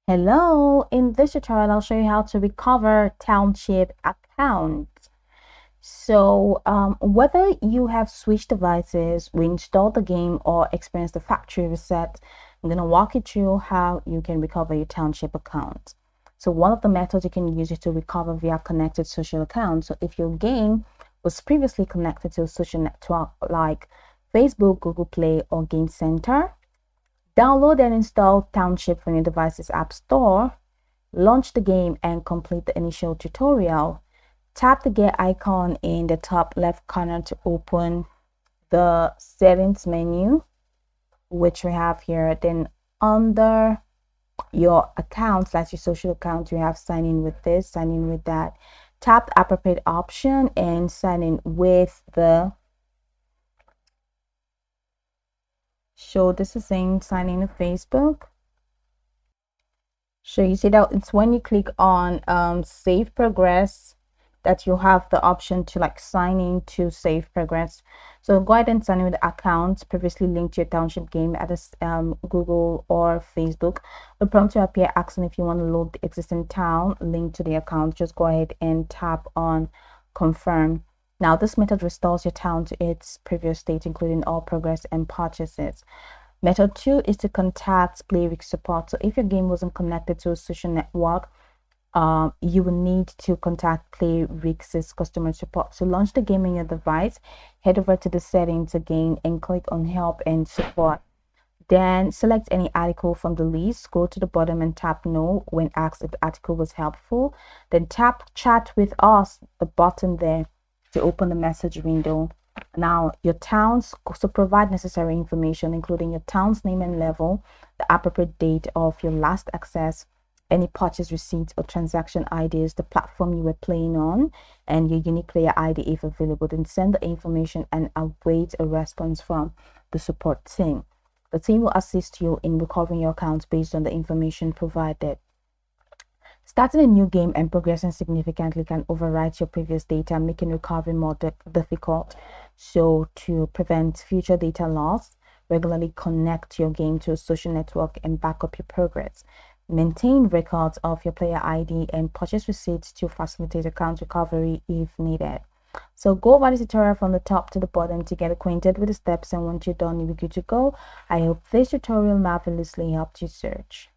Hello, in this tutorial, I'll show you how to recover Township account. Whether you have switched devices, reinstalled the game, or experienced a factory reset, I'm going to walk you through how you can recover your Township account. So one of the methods you can use is to recover via connected social accounts. So if your game was previously connected to a social network like Facebook, Google Play, or Game Center, download and install Township from your device's App Store, launch the game and complete the initial tutorial. Tap the gear icon in the top left corner to open the settings menu, which we have here. Then under your accounts, that's your social account, you have sign in with this, sign in with that. Tap the appropriate option and sign in with the show. This is saying sign in to Facebook. So you see that it's when you click on save progress that you have the option to sign in to save progress. So go ahead and sign in with the account previously linked to your Township game at Google or Facebook. The prompt will appear asking if you want to load the existing town linked to the account. Just go ahead and tap on confirm. Now this method restores your town to its previous state, including all progress and purchases. Method 2 is to contact PlayRix support. So if your game wasn't connected to a social network, you will need to contact PlayRix's customer support. So launch the game on your device, head over to the settings again and click on help and support. Then select any article from the list, scroll to the bottom and tap no when asked if the article was helpful. Then tap chat with us, the button there, to open the message window. Now your towns, so provide necessary information including your town's name and level, the appropriate date of your last access, any purchase receipts or transaction IDs, the platform you were playing on, and your unique player ID if available. Then send the information and await a response from the support team. The team will assist you in recovering your accounts based on the information provided. Starting a new game and progressing significantly can overwrite your previous data, making recovery more difficult. So to prevent future data loss, regularly connect your game to a social network and back up your progress. Maintain records of your player ID and purchase receipts to facilitate account recovery if needed. So go over this tutorial from the top to the bottom to get acquainted with the steps, and once you're done, you'll be good to go. I hope this tutorial marvelously helped you search.